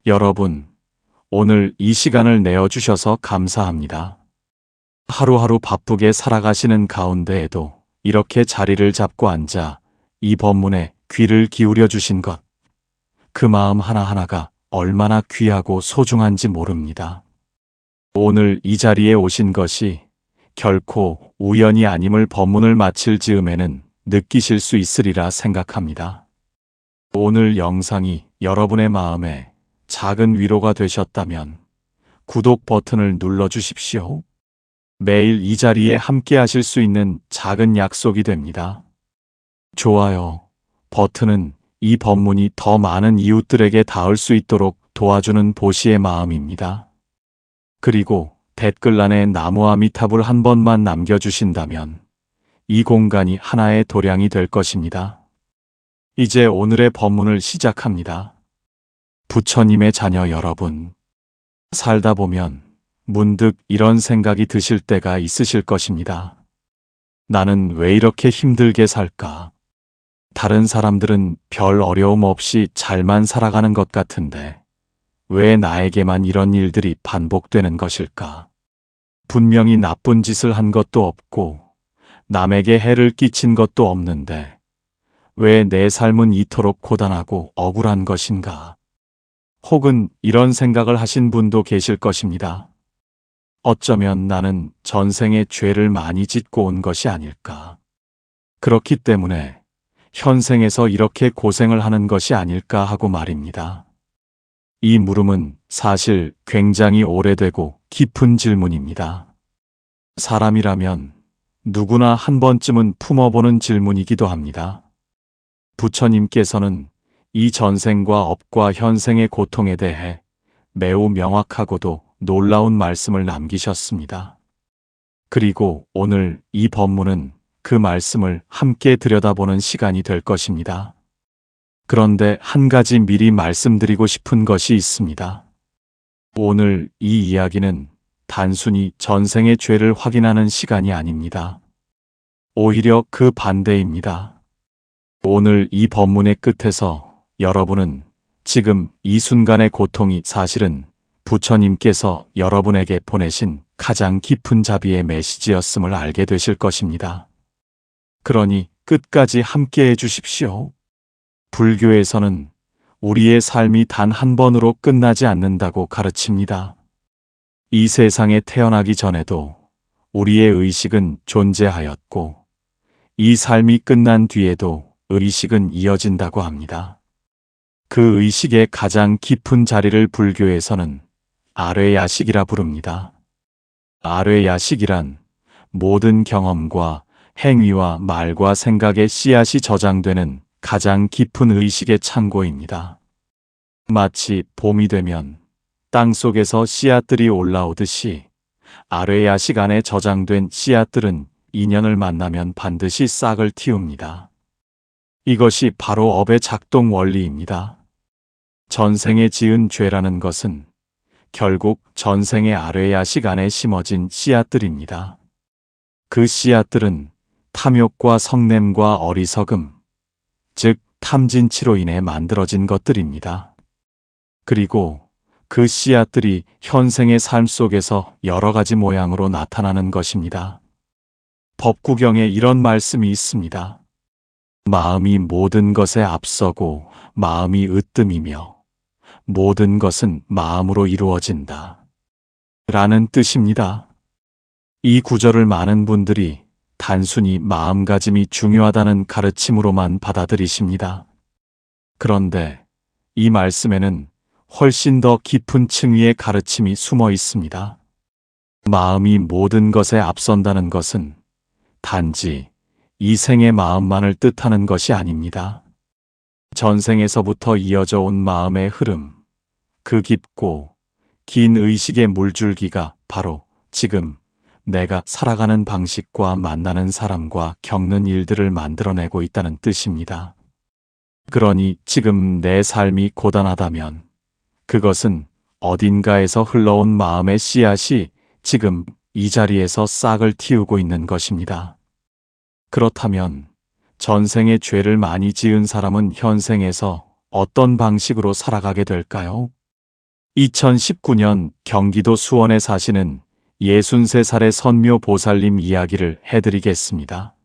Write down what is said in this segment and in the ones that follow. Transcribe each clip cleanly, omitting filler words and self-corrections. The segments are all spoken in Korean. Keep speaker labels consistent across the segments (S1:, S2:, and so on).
S1: 여러분, 오늘 이 시간을 내어주셔서 감사합니다. 하루하루 바쁘게 살아가시는 가운데에도 이렇게 자리를 잡고 앉아 이 법문에 귀를 기울여 주신 것, 그 마음 하나하나가 얼마나 귀하고 소중한지 모릅니다. 오늘 이 자리에 오신 것이 결코 우연이 아님을 법문을 마칠 즈음에는 느끼실 수 있으리라 생각합니다. 오늘 영상이 여러분의 마음에 작은 위로가 되셨다면 구독 버튼을 눌러주십시오. 매일 이 자리에 함께 하실 수 있는 작은 약속이 됩니다. 좋아요 버튼은 이 법문이 더 많은 이웃들에게 닿을 수 있도록 도와주는 보시의 마음입니다. 그리고 댓글란에 나무 아미타불 한 번만 남겨주신다면 이 공간이 하나의 도량이 될 것입니다. 이제 오늘의 법문을 시작합니다. 부처님의 자녀 여러분, 살다 보면 문득 이런 생각이 드실 때가 있으실 것입니다. 나는 왜 이렇게 힘들게 살까? 다른 사람들은 별 어려움 없이 잘만 살아가는 것 같은데 왜 나에게만 이런 일들이 반복되는 것일까? 분명히 나쁜 짓을 한 것도 없고 남에게 해를 끼친 것도 없는데 왜 내 삶은 이토록 고단하고 억울한 것인가? 혹은 이런 생각을 하신 분도 계실 것입니다. 어쩌면 나는 전생에 죄를 많이 짓고 온 것이 아닐까? 그렇기 때문에 현생에서 이렇게 고생을 하는 것이 아닐까 하고 말입니다. 이 물음은 사실 굉장히 오래되고 깊은 질문입니다. 사람이라면 누구나 한 번쯤은 품어보는 질문이기도 합니다. 부처님께서는 이 전생과 업과 현생의 고통에 대해 매우 명확하고도 놀라운 말씀을 남기셨습니다. 그리고 오늘 이 법문은 그 말씀을 함께 들여다보는 시간이 될 것입니다. 그런데 한 가지 미리 말씀드리고 싶은 것이 있습니다. 오늘 이 이야기는 단순히 전생의 죄를 확인하는 시간이 아닙니다. 오히려 그 반대입니다. 오늘 이 법문의 끝에서 여러분은 지금 이 순간의 고통이 사실은 부처님께서 여러분에게 보내신 가장 깊은 자비의 메시지였음을 알게 되실 것입니다. 그러니 끝까지 함께 해주십시오. 불교에서는 우리의 삶이 단 한 번으로 끝나지 않는다고 가르칩니다. 이 세상에 태어나기 전에도 우리의 의식은 존재하였고 이 삶이 끝난 뒤에도 의식은 이어진다고 합니다. 그 의식의 가장 깊은 자리를 불교에서는 아뢰야식이라 부릅니다. 아뢰야식이란 모든 경험과 행위와 말과 생각의 씨앗이 저장되는 가장 깊은 의식의 창고입니다. 마치 봄이 되면 땅속에서 씨앗들이 올라오듯이 아뢰야식 안에 저장된 씨앗들은 인연을 만나면 반드시 싹을 틔웁니다. 이것이 바로 업의 작동 원리입니다. 전생에 지은 죄라는 것은 결국 전생의 아뢰야식 안에 심어진 씨앗들입니다. 그 씨앗들은 탐욕과 성냄과 어리석음, 즉 탐진치로 인해 만들어진 것들입니다. 그리고 그 씨앗들이 현생의 삶 속에서 여러 가지 모양으로 나타나는 것입니다. 법구경에 이런 말씀이 있습니다. 마음이 모든 것에 앞서고 마음이 으뜸이며 모든 것은 마음으로 이루어진다. 라는 뜻입니다. 이 구절을 많은 분들이 단순히 마음가짐이 중요하다는 가르침으로만 받아들이십니다. 그런데 이 말씀에는 훨씬 더 깊은 층위의 가르침이 숨어 있습니다. 마음이 모든 것에 앞선다는 것은 단지 이 생의 마음만을 뜻하는 것이 아닙니다. 전생에서부터 이어져 온 마음의 흐름, 그 깊고 긴 의식의 물줄기가 바로 지금 내가 살아가는 방식과 만나는 사람과 겪는 일들을 만들어내고 있다는 뜻입니다. 그러니 지금 내 삶이 고단하다면 그것은 어딘가에서 흘러온 마음의 씨앗이 지금 이 자리에서 싹을 틔우고 있는 것입니다. 그렇다면 전생에 죄를 많이 지은 사람은 현생에서 어떤 방식으로 살아가게 될까요? 2019년 경기도 수원에 사시는 63살의 선묘 보살님 이야기를 해드리겠습니다.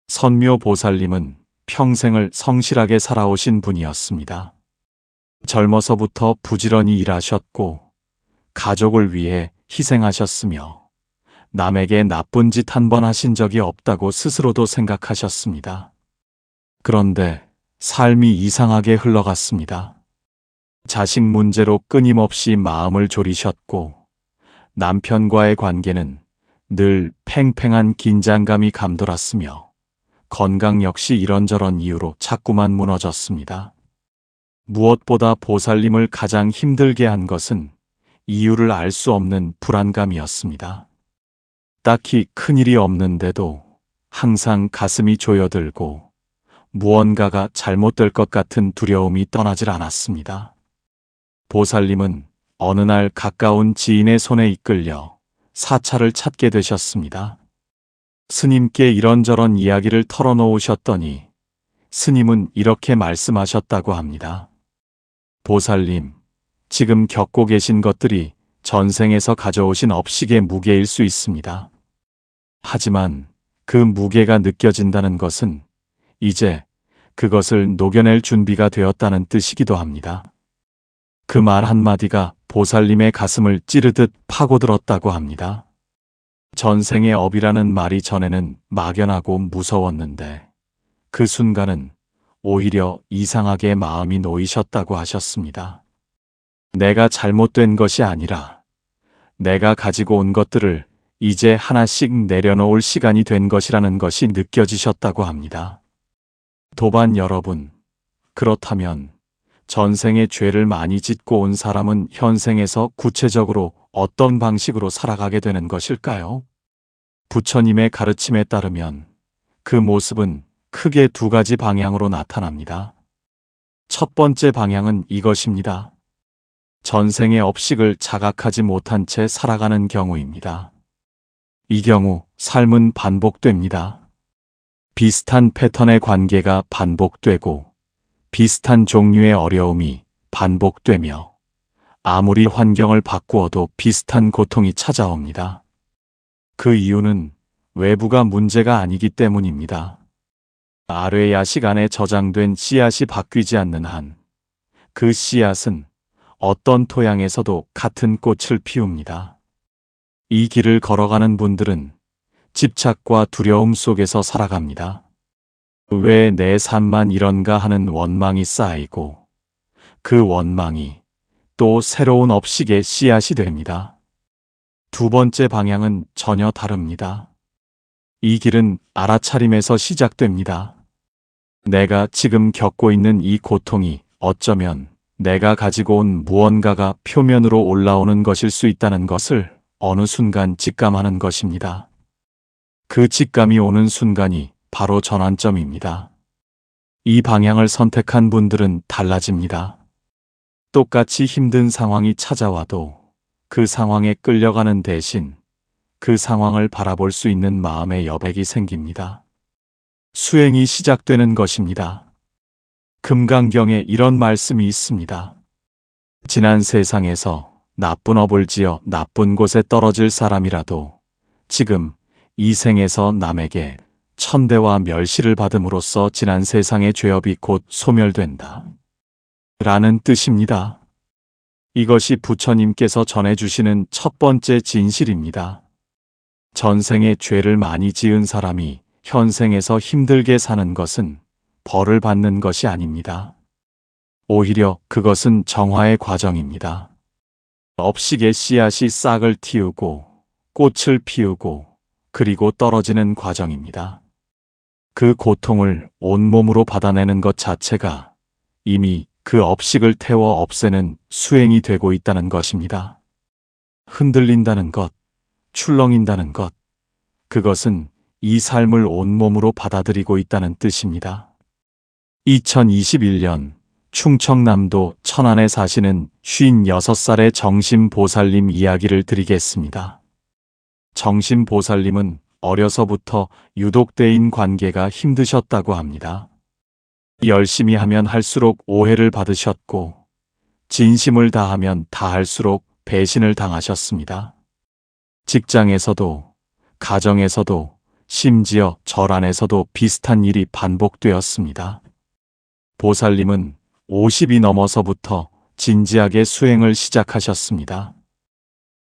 S1: 선묘 보살님은 평생을 성실하게 살아오신 분이었습니다. 젊어서부터 부지런히 일하셨고 가족을 위해 희생하셨으며 남에게 나쁜 짓 한 번 하신 적이 없다고 스스로도 생각하셨습니다. 그런데 삶이 이상하게 흘러갔습니다. 자식 문제로 끊임없이 마음을 졸이셨고 남편과의 관계는 늘 팽팽한 긴장감이 감돌았으며 건강 역시 이런저런 이유로 자꾸만 무너졌습니다. 무엇보다 보살님을 가장 힘들게 한 것은 이유를 알 수 없는 불안감이었습니다. 딱히 큰일이 없는데도 항상 가슴이 조여들고 무언가가 잘못될 것 같은 두려움이 떠나질 않았습니다. 보살님은 어느 날 가까운 지인의 손에 이끌려 사찰을 찾게 되셨습니다. 스님께 이런저런 이야기를 털어놓으셨더니 스님은 이렇게 말씀하셨다고 합니다. 보살님, 지금 겪고 계신 것들이 전생에서 가져오신 업식의 무게일 수 있습니다. 하지만 그 무게가 느껴진다는 것은 이제 그것을 녹여낼 준비가 되었다는 뜻이기도 합니다. 그 말 한마디가 보살님의 가슴을 찌르듯 파고들었다고 합니다. 전생의 업이라는 말이 전에는 막연하고 무서웠는데 그 순간은 오히려 이상하게 마음이 놓이셨다고 하셨습니다. 내가 잘못된 것이 아니라 내가 가지고 온 것들을 이제 하나씩 내려놓을 시간이 된 것이라는 것이 느껴지셨다고 합니다. 도반 여러분, 그렇다면 전생에 죄를 많이 짓고 온 사람은 현생에서 구체적으로 어떤 방식으로 살아가게 되는 것일까요? 부처님의 가르침에 따르면 그 모습은 크게 두 가지 방향으로 나타납니다. 첫 번째 방향은 이것입니다. 전생의 업식을 자각하지 못한 채 살아가는 경우입니다. 이 경우 삶은 반복됩니다. 비슷한 패턴의 관계가 반복되고 비슷한 종류의 어려움이 반복되며 아무리 환경을 바꾸어도 비슷한 고통이 찾아옵니다. 그 이유는 외부가 문제가 아니기 때문입니다. 아뢰 야식 안에 저장된 씨앗이 바뀌지 않는 한 그 씨앗은 어떤 토양에서도 같은 꽃을 피웁니다. 이 길을 걸어가는 분들은 집착과 두려움 속에서 살아갑니다. 왜 내 삶만 이런가 하는 원망이 쌓이고 그 원망이 또 새로운 업식의 씨앗이 됩니다. 두 번째 방향은 전혀 다릅니다. 이 길은 알아차림에서 시작됩니다. 내가 지금 겪고 있는 이 고통이 어쩌면 내가 가지고 온 무언가가 표면으로 올라오는 것일 수 있다는 것을 어느 순간 직감하는 것입니다. 그 직감이 오는 순간이 바로 전환점입니다. 이 방향을 선택한 분들은 달라집니다. 똑같이 힘든 상황이 찾아와도 그 상황에 끌려가는 대신 그 상황을 바라볼 수 있는 마음의 여백이 생깁니다. 수행이 시작되는 것입니다. 금강경에 이런 말씀이 있습니다. 지난 세상에서 나쁜 업을 지어 나쁜 곳에 떨어질 사람이라도 지금 이 생에서 남에게 천대와 멸시를 받음으로써 지난 세상의 죄업이 곧 소멸된다. 라는 뜻입니다. 이것이 부처님께서 전해주시는 첫 번째 진실입니다. 전생에 죄를 많이 지은 사람이 현생에서 힘들게 사는 것은 벌을 받는 것이 아닙니다. 오히려 그것은 정화의 과정입니다. 업식의 씨앗이 싹을 틔우고 꽃을 피우고 그리고 떨어지는 과정입니다. 그 고통을 온몸으로 받아내는 것 자체가 이미 그 업식을 태워 없애는 수행이 되고 있다는 것입니다. 흔들린다는 것, 출렁인다는 것, 그것은 이 삶을 온몸으로 받아들이고 있다는 뜻입니다. 2021년 충청남도 천안에 사시는 56살의 정심보살님 이야기를 드리겠습니다. 정심보살님은 어려서부터 유독 대인 관계가 힘드셨다고 합니다. 열심히 하면 할수록 오해를 받으셨고 진심을 다하면 다할수록 배신을 당하셨습니다. 직장에서도, 가정에서도, 심지어 절 안에서도 비슷한 일이 반복되었습니다. 보살님은 50이 넘어서부터 진지하게 수행을 시작하셨습니다.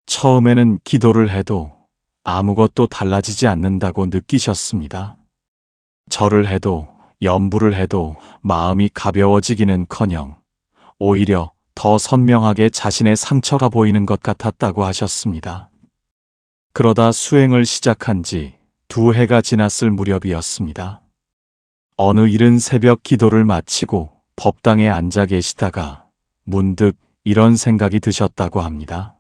S1: 처음에는 기도를 해도 아무것도 달라지지 않는다고 느끼셨습니다. 절을 해도 염불을 해도 마음이 가벼워지기는커녕 오히려 더 선명하게 자신의 상처가 보이는 것 같았다고 하셨습니다. 그러다 수행을 시작한 지 2해가 지났을 무렵이었습니다. 어느 이른 새벽 기도를 마치고 법당에 앉아 계시다가 문득 이런 생각이 드셨다고 합니다.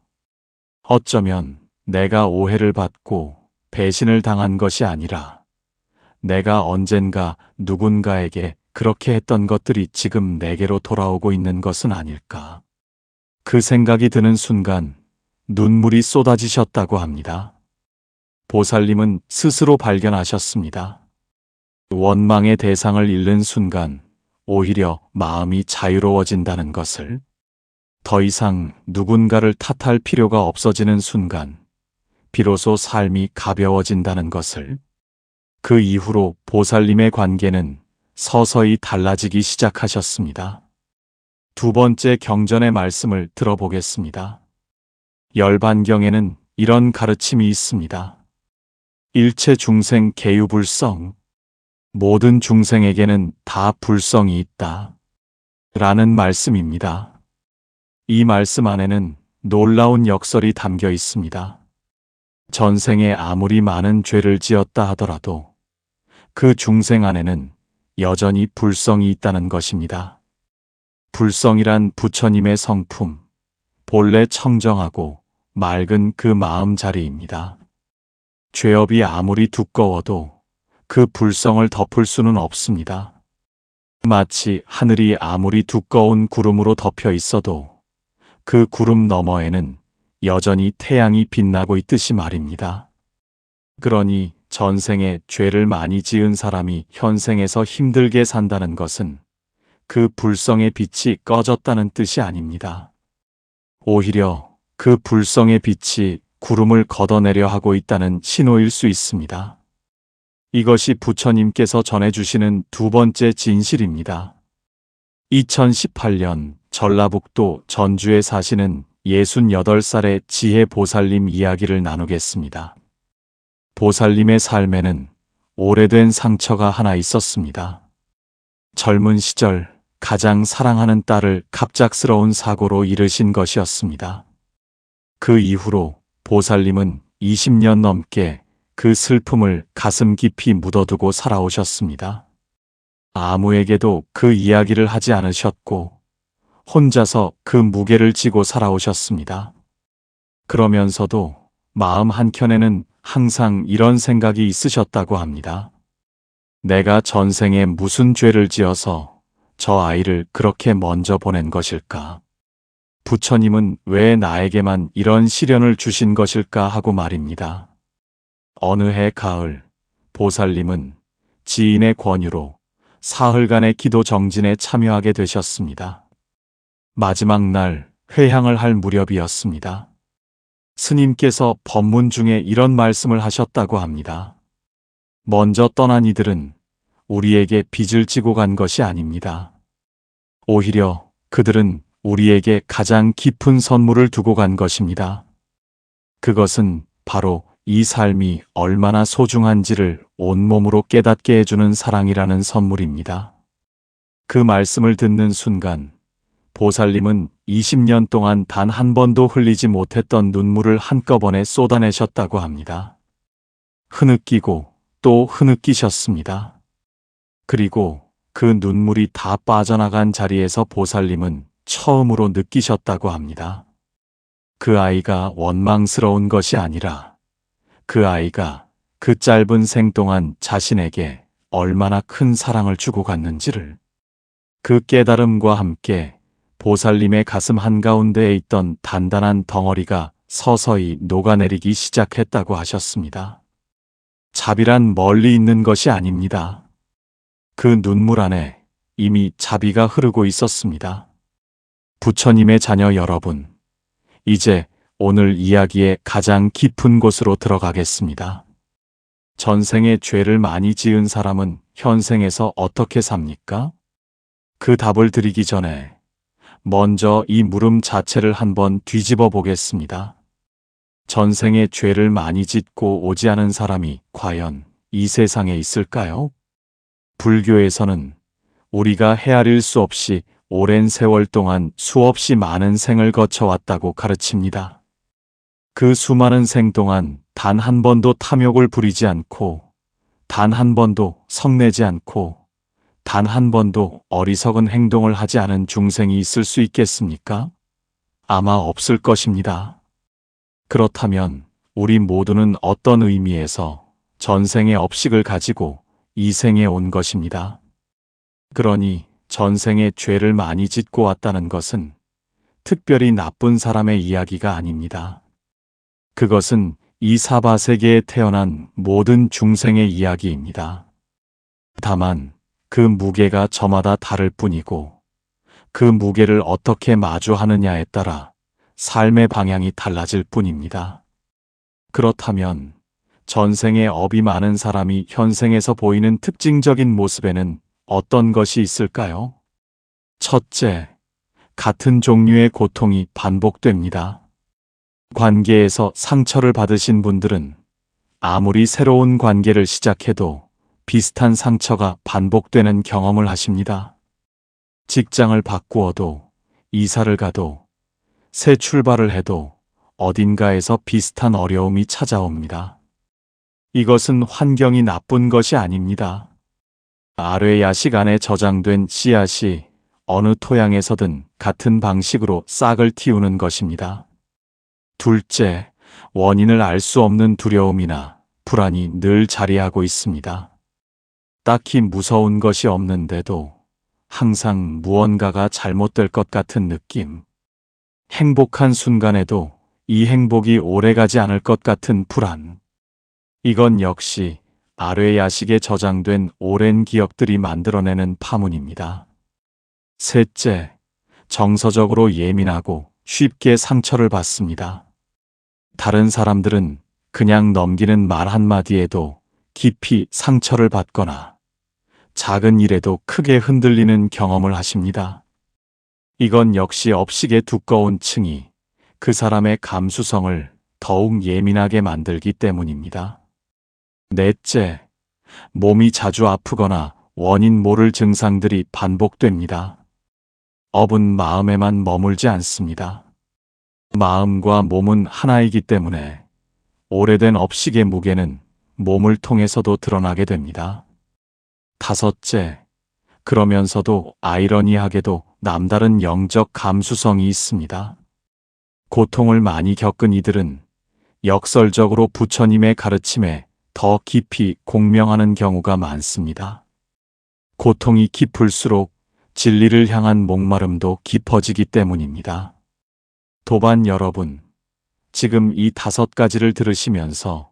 S1: 어쩌면 내가 오해를 받고 배신을 당한 것이 아니라 내가 언젠가 누군가에게 그렇게 했던 것들이 지금 내게로 돌아오고 있는 것은 아닐까. 그 생각이 드는 순간 눈물이 쏟아지셨다고 합니다. 보살님은 스스로 발견하셨습니다. 원망의 대상을 잃는 순간 오히려 마음이 자유로워진다는 것을, 더 이상 누군가를 탓할 필요가 없어지는 순간 비로소 삶이 가벼워진다는 것을, 그 이후로 보살님의 관계는 서서히 달라지기 시작하셨습니다. 2번째 경전의 말씀을 들어보겠습니다. 열반경에는 이런 가르침이 있습니다. 일체 중생 개유불성, 모든 중생에게는 다 불성이 있다 라는 말씀입니다. 이 말씀 안에는 놀라운 역설이 담겨 있습니다. 전생에 아무리 많은 죄를 지었다 하더라도 그 중생 안에는 여전히 불성이 있다는 것입니다. 불성이란 부처님의 성품, 본래 청정하고 맑은 그 마음자리입니다. 죄업이 아무리 두꺼워도 그 불성을 덮을 수는 없습니다. 마치 하늘이 아무리 두꺼운 구름으로 덮여 있어도 그 구름 너머에는 여전히 태양이 빛나고 있듯이 말입니다. 그러니 전생에 죄를 많이 지은 사람이 현생에서 힘들게 산다는 것은 그 불성의 빛이 꺼졌다는 뜻이 아닙니다. 오히려 그 불성의 빛이 구름을 걷어내려 하고 있다는 신호일 수 있습니다. 이것이 부처님께서 전해주시는 2번째 진실입니다. 2018년 전라북도 전주에 사시는 68살의 지혜 보살님 이야기를 나누겠습니다. 보살님의 삶에는 오래된 상처가 하나 있었습니다. 젊은 시절 가장 사랑하는 딸을 갑작스러운 사고로 잃으신 것이었습니다. 그 이후로 보살님은 20년 넘게 그 슬픔을 가슴 깊이 묻어두고 살아오셨습니다. 아무에게도 그 이야기를 하지 않으셨고 혼자서 그 무게를 지고 살아오셨습니다. 그러면서도 마음 한켠에는 항상 이런 생각이 있으셨다고 합니다. 내가 전생에 무슨 죄를 지어서 저 아이를 그렇게 먼저 보낸 것일까? 부처님은 왜 나에게만 이런 시련을 주신 것일까 하고 말입니다. 어느 해 가을, 보살님은 지인의 권유로 사흘간의 기도 정진에 참여하게 되셨습니다. 마지막 날 회향을 할 무렵이었습니다. 스님께서 법문 중에 이런 말씀을 하셨다고 합니다. 먼저 떠난 이들은 우리에게 빚을 지고 간 것이 아닙니다. 오히려 그들은 우리에게 가장 깊은 선물을 두고 간 것입니다. 그것은 바로 이 삶이 얼마나 소중한지를 온몸으로 깨닫게 해주는 사랑이라는 선물입니다. 그 말씀을 듣는 순간 보살님은 20년 동안 단 한 번도 흘리지 못했던 눈물을 한꺼번에 쏟아내셨다고 합니다. 흐느끼고 또 흐느끼셨습니다. 그리고 그 눈물이 다 빠져나간 자리에서 보살님은 처음으로 느끼셨다고 합니다. 그 아이가 원망스러운 것이 아니라 그 아이가 그 짧은 생 동안 자신에게 얼마나 큰 사랑을 주고 갔는지를, 그 깨달음과 함께 보살님의 가슴 한가운데에 있던 단단한 덩어리가 서서히 녹아내리기 시작했다고 하셨습니다. 자비란 멀리 있는 것이 아닙니다. 그 눈물 안에 이미 자비가 흐르고 있었습니다. 부처님의 자녀 여러분, 이제 오늘 이야기의 가장 깊은 곳으로 들어가겠습니다. 전생에 죄를 많이 지은 사람은 현생에서 어떻게 삽니까? 그 답을 드리기 전에 먼저 이 물음 자체를 한번 뒤집어 보겠습니다. 전생에 죄를 많이 짓고 오지 않은 사람이 과연 이 세상에 있을까요? 불교에서는 우리가 헤아릴 수 없이 오랜 세월 동안 수없이 많은 생을 거쳐왔다고 가르칩니다. 그 수많은 생 동안 단 한 번도 탐욕을 부리지 않고, 단 한 번도 성내지 않고, 단 한 번도 어리석은 행동을 하지 않은 중생이 있을 수 있겠습니까? 아마 없을 것입니다. 그렇다면 우리 모두는 어떤 의미에서 전생의 업식을 가지고 이 생에 온 것입니다. 그러니 전생에 죄를 많이 짓고 왔다는 것은 특별히 나쁜 사람의 이야기가 아닙니다. 그것은 이 사바세계에 태어난 모든 중생의 이야기입니다. 다만 그 무게가 저마다 다를 뿐이고, 그 무게를 어떻게 마주하느냐에 따라 삶의 방향이 달라질 뿐입니다. 그렇다면 전생에 업이 많은 사람이 현생에서 보이는 특징적인 모습에는 어떤 것이 있을까요? 첫째, 같은 종류의 고통이 반복됩니다. 관계에서 상처를 받으신 분들은 아무리 새로운 관계를 시작해도 비슷한 상처가 반복되는 경험을 하십니다. 직장을 바꾸어도, 이사를 가도, 새 출발을 해도 어딘가에서 비슷한 어려움이 찾아옵니다. 이것은 환경이 나쁜 것이 아닙니다. 아뢰 야식 안에 저장된 씨앗이 어느 토양에서든 같은 방식으로 싹을 틔우는 것입니다. 둘째, 원인을 알 수 없는 두려움이나 불안이 늘 자리하고 있습니다. 딱히 무서운 것이 없는데도 항상 무언가가 잘못될 것 같은 느낌. 행복한 순간에도 이 행복이 오래가지 않을 것 같은 불안. 이건 역시 아뢰 야식에 저장된 오랜 기억들이 만들어내는 파문입니다. 셋째, 정서적으로 예민하고 쉽게 상처를 받습니다. 다른 사람들은 그냥 넘기는 말 한마디에도 깊이 상처를 받거나 작은 일에도 크게 흔들리는 경험을 하십니다. 이건 역시 업식의 두꺼운 층이 그 사람의 감수성을 더욱 예민하게 만들기 때문입니다. 넷째, 몸이 자주 아프거나 원인 모를 증상들이 반복됩니다. 업은 마음에만 머물지 않습니다. 마음과 몸은 하나이기 때문에 오래된 업식의 무게는 몸을 통해서도 드러나게 됩니다. 다섯째, 그러면서도 아이러니하게도 남다른 영적 감수성이 있습니다. 고통을 많이 겪은 이들은 역설적으로 부처님의 가르침에 더 깊이 공명하는 경우가 많습니다. 고통이 깊을수록 진리를 향한 목마름도 깊어지기 때문입니다. 도반 여러분, 지금 이 5가지를 들으시면서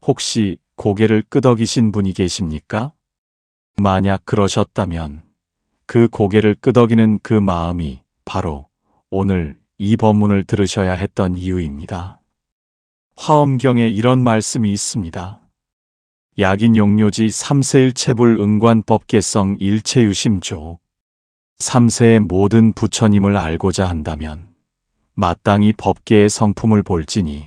S1: 혹시 고개를 끄덕이신 분이 계십니까? 만약 그러셨다면 그 고개를 끄덕이는 그 마음이 바로 오늘 이 법문을 들으셔야 했던 이유입니다. 화엄경에 이런 말씀이 있습니다. 약인용료지 3세 1체불 응관법 개성 일체유심조. 3세의 모든 부처님을 알고자 한다면 마땅히 법계의 성품을 볼지니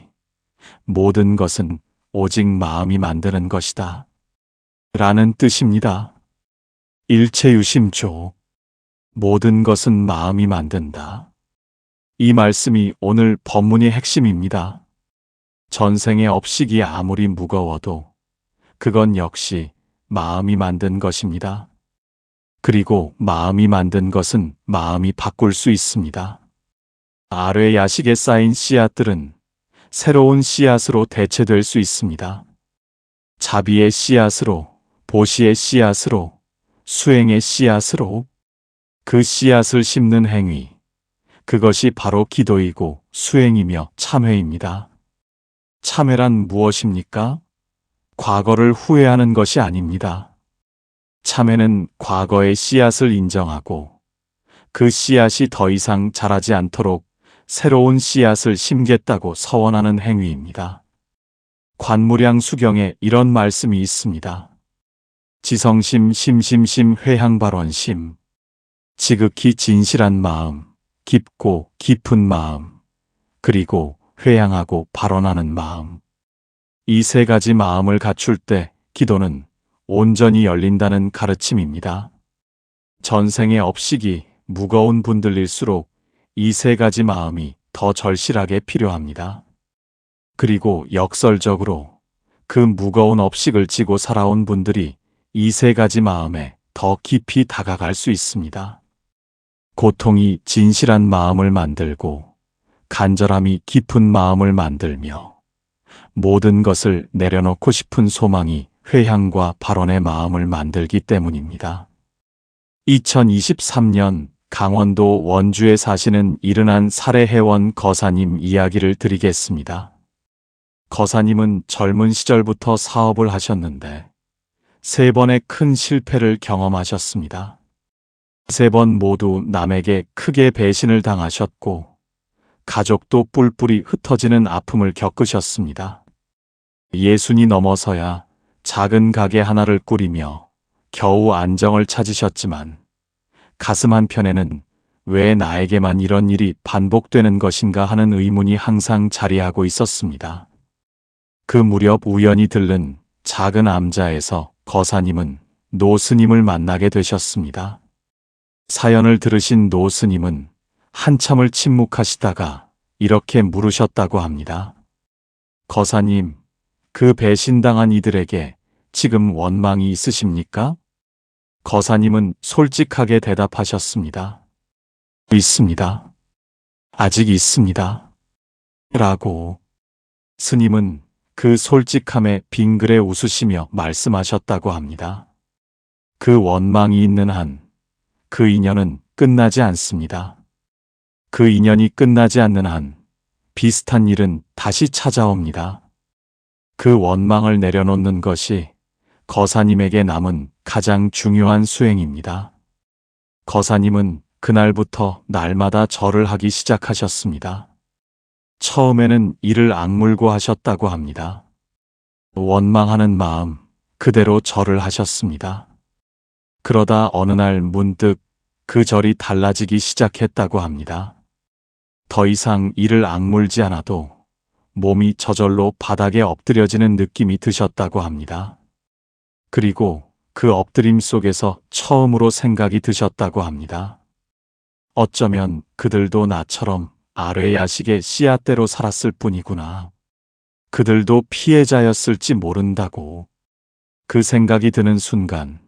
S1: 모든 것은 오직 마음이 만드는 것이다. 라는 뜻입니다. 일체유심조. 모든 것은 마음이 만든다. 이 말씀이 오늘 법문의 핵심입니다. 전생의 업식이 아무리 무거워도 그건 역시 마음이 만든 것입니다. 그리고 마음이 만든 것은 마음이 바꿀 수 있습니다. 아뢰 야식에 쌓인 씨앗들은 새로운 씨앗으로 대체될 수 있습니다. 자비의 씨앗으로, 보시의 씨앗으로, 수행의 씨앗으로. 그 씨앗을 심는 행위, 그것이 바로 기도이고 수행이며 참회입니다. 참회란 무엇입니까? 과거를 후회하는 것이 아닙니다. 참회는 과거의 씨앗을 인정하고 그 씨앗이 더 이상 자라지 않도록 새로운 씨앗을 심겠다고 서원하는 행위입니다. 관무량 수경에 이런 말씀이 있습니다. 지성심 심심심 회향발원심. 지극히 진실한 마음, 깊고 깊은 마음, 그리고 회향하고 발언하는 마음. 이 세 가지 마음을 갖출 때 기도는 온전히 열린다는 가르침입니다. 전생의 업식이 무거운 분들일수록 이 세 가지 마음이 더 절실하게 필요합니다. 그리고 역설적으로 그 무거운 업식을 지고 살아온 분들이 이 세 가지 마음에 더 깊이 다가갈 수 있습니다. 고통이 진실한 마음을 만들고 간절함이 깊은 마음을 만들며 모든 것을 내려놓고 싶은 소망이 회향과 발언의 마음을 만들기 때문입니다. 2023년 강원도 원주에 사시는 이른한 사례회원 거사님 이야기를 드리겠습니다. 거사님은 젊은 시절부터 사업을 하셨는데 3번의 큰 실패를 경험하셨습니다. 3번 모두 남에게 크게 배신을 당하셨고 가족도 뿔뿔이 흩어지는 아픔을 겪으셨습니다. 60이 넘어서야 작은 가게 하나를 꾸리며 겨우 안정을 찾으셨지만 가슴 한편에는 왜 나에게만 이런 일이 반복되는 것인가 하는 의문이 항상 자리하고 있었습니다. 그 무렵 우연히 들른 작은 암자에서 거사님은 노 스님을 만나게 되셨습니다. 사연을 들으신 노 스님은 한참을 침묵하시다가 이렇게 물으셨다고 합니다. 거사님, 그 배신당한 이들에게 지금 원망이 있으십니까? 거사님은 솔직하게 대답하셨습니다. 있습니다. 아직 있습니다. 라고. 스님은 그 솔직함에 빙그레 웃으시며 말씀하셨다고 합니다. 그 원망이 있는 한 그 인연은 끝나지 않습니다. 그 인연이 끝나지 않는 한 비슷한 일은 다시 찾아옵니다. 그 원망을 내려놓는 것이 거사님에게 남은 가장 중요한 수행입니다. 거사님은 그날부터 날마다 절을 하기 시작하셨습니다. 처음에는 이를 악물고 하셨다고 합니다. 원망하는 마음 그대로 절을 하셨습니다. 그러다 어느 날 문득 그 절이 달라지기 시작했다고 합니다. 더 이상 이를 악물지 않아도 몸이 저절로 바닥에 엎드려지는 느낌이 드셨다고 합니다. 그리고 그 엎드림 속에서 처음으로 생각이 드셨다고 합니다. 어쩌면 그들도 나처럼 아뢰 야식의 씨앗대로 살았을 뿐이구나. 그들도 피해자였을지 모른다고. 그 생각이 드는 순간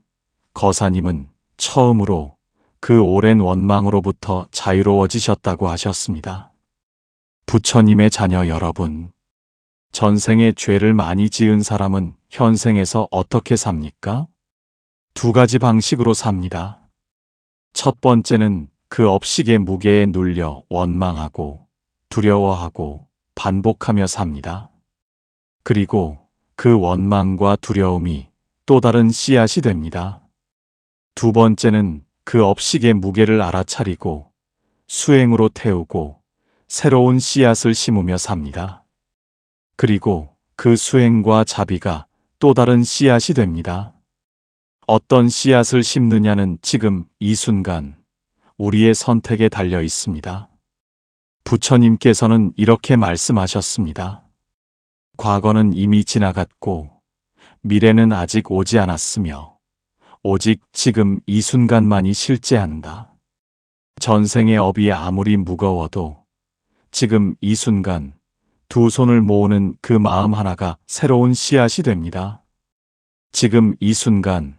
S1: 거사님은 처음으로 그 오랜 원망으로부터 자유로워지셨다고 하셨습니다. 부처님의 자녀 여러분, 전생에 죄를 많이 지은 사람은 현생에서 어떻게 삽니까? 2가지 방식으로 삽니다. 첫 번째는 그 업식의 무게에 눌려 원망하고 두려워하고 반복하며 삽니다. 그리고 그 원망과 두려움이 또 다른 씨앗이 됩니다. 2번째는 그 업식의 무게를 알아차리고 수행으로 태우고 새로운 씨앗을 심으며 삽니다. 그리고 그 수행과 자비가 또 다른 씨앗이 됩니다. 어떤 씨앗을 심느냐는 지금 이 순간 우리의 선택에 달려 있습니다. 부처님께서는 이렇게 말씀하셨습니다. 과거는 이미 지나갔고 미래는 아직 오지 않았으며 오직 지금 이 순간만이 실제한다. 전생의 업이 아무리 무거워도 지금 이 순간 2 손을 모으는 그 마음 하나가 새로운 씨앗이 됩니다. 지금 이 순간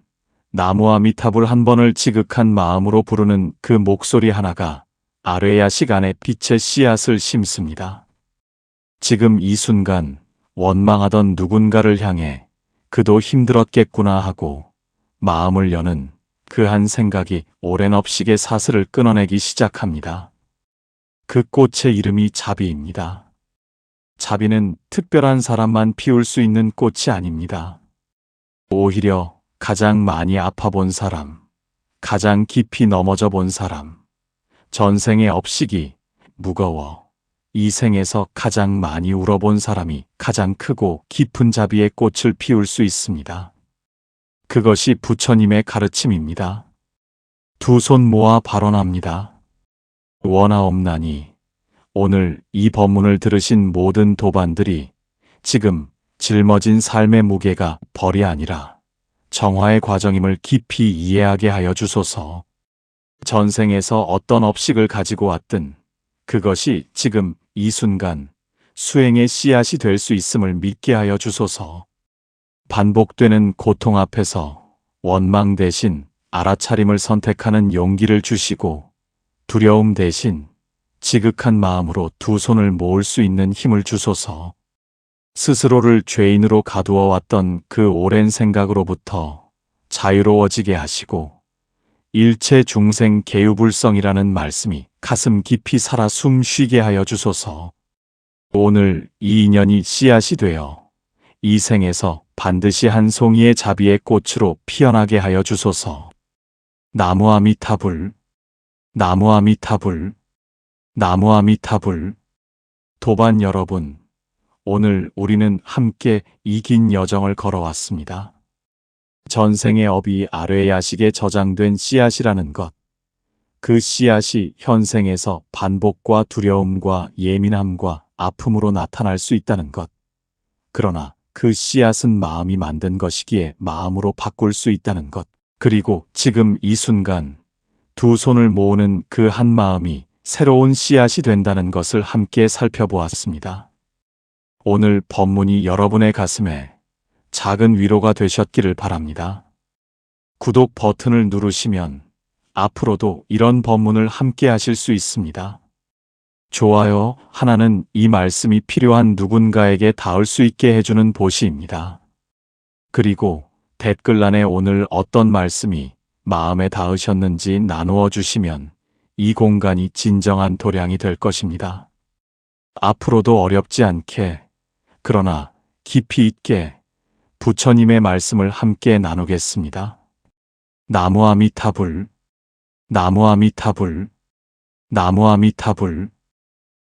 S1: 나무아미타불 한 번을 지극한 마음으로 부르는 그 목소리 하나가 아뢰야 시간의 빛의 씨앗을 심습니다. 지금 이 순간 원망하던 누군가를 향해 그도 힘들었겠구나 하고 마음을 여는 그 한 생각이 오랜 업식의 사슬을 끊어내기 시작합니다. 그 꽃의 이름이 자비입니다. 자비는 특별한 사람만 피울 수 있는 꽃이 아닙니다. 오히려 가장 많이 아파본 사람, 가장 깊이 넘어져 본 사람, 전생의 업식이 무거워 이 생에서 가장 많이 울어본 사람이 가장 크고 깊은 자비의 꽃을 피울 수 있습니다. 그것이 부처님의 가르침입니다. 두 손 모아 발언합니다. 원하옵나니 오늘 이 법문을 들으신 모든 도반들이 지금 짊어진 삶의 무게가 벌이 아니라 정화의 과정임을 깊이 이해하게 하여 주소서. 전생에서 어떤 업식을 가지고 왔든 그것이 지금 이 순간 수행의 씨앗이 될 수 있음을 믿게 하여 주소서. 반복되는 고통 앞에서 원망 대신 알아차림을 선택하는 용기를 주시고 두려움 대신 지극한 마음으로 두 손을 모을 수 있는 힘을 주소서. 스스로를 죄인으로 가두어 왔던 그 오랜 생각으로부터 자유로워지게 하시고 일체 중생 계유불성이라는 말씀이 가슴 깊이 살아 숨 쉬게 하여 주소서. 오늘 이 인연이 씨앗이 되어 이 생에서 반드시 한 송이의 자비의 꽃으로 피어나게 하여 주소서. 나무 아미타불, 나무 아미타불, 나무 아미타불. 도반 여러분, 오늘 우리는 함께 이 긴 여정을 걸어왔습니다. 전생의 업이 아뢰 야식에 저장된 씨앗이라는 것, 그 씨앗이 현생에서 반복과 두려움과 예민함과 아픔으로 나타날 수 있다는 것, 그러나 그 씨앗은 마음이 만든 것이기에 마음으로 바꿀 수 있다는 것, 그리고 지금 이 순간 두 손을 모으는 그 한 마음이 새로운 씨앗이 된다는 것을 함께 살펴보았습니다. 오늘 법문이 여러분의 가슴에 작은 위로가 되셨기를 바랍니다. 구독 버튼을 누르시면 앞으로도 이런 법문을 함께 하실 수 있습니다. 좋아요 하나는 이 말씀이 필요한 누군가에게 닿을 수 있게 해주는 보시입니다. 그리고 댓글란에 오늘 어떤 말씀이 마음에 닿으셨는지 나누어 주시면 이 공간이 진정한 도량이 될 것입니다. 앞으로도 어렵지 않게, 그러나 깊이 있게 부처님의 말씀을 함께 나누겠습니다. 나무 아미타불, 나무 아미타불, 나무 아미타불.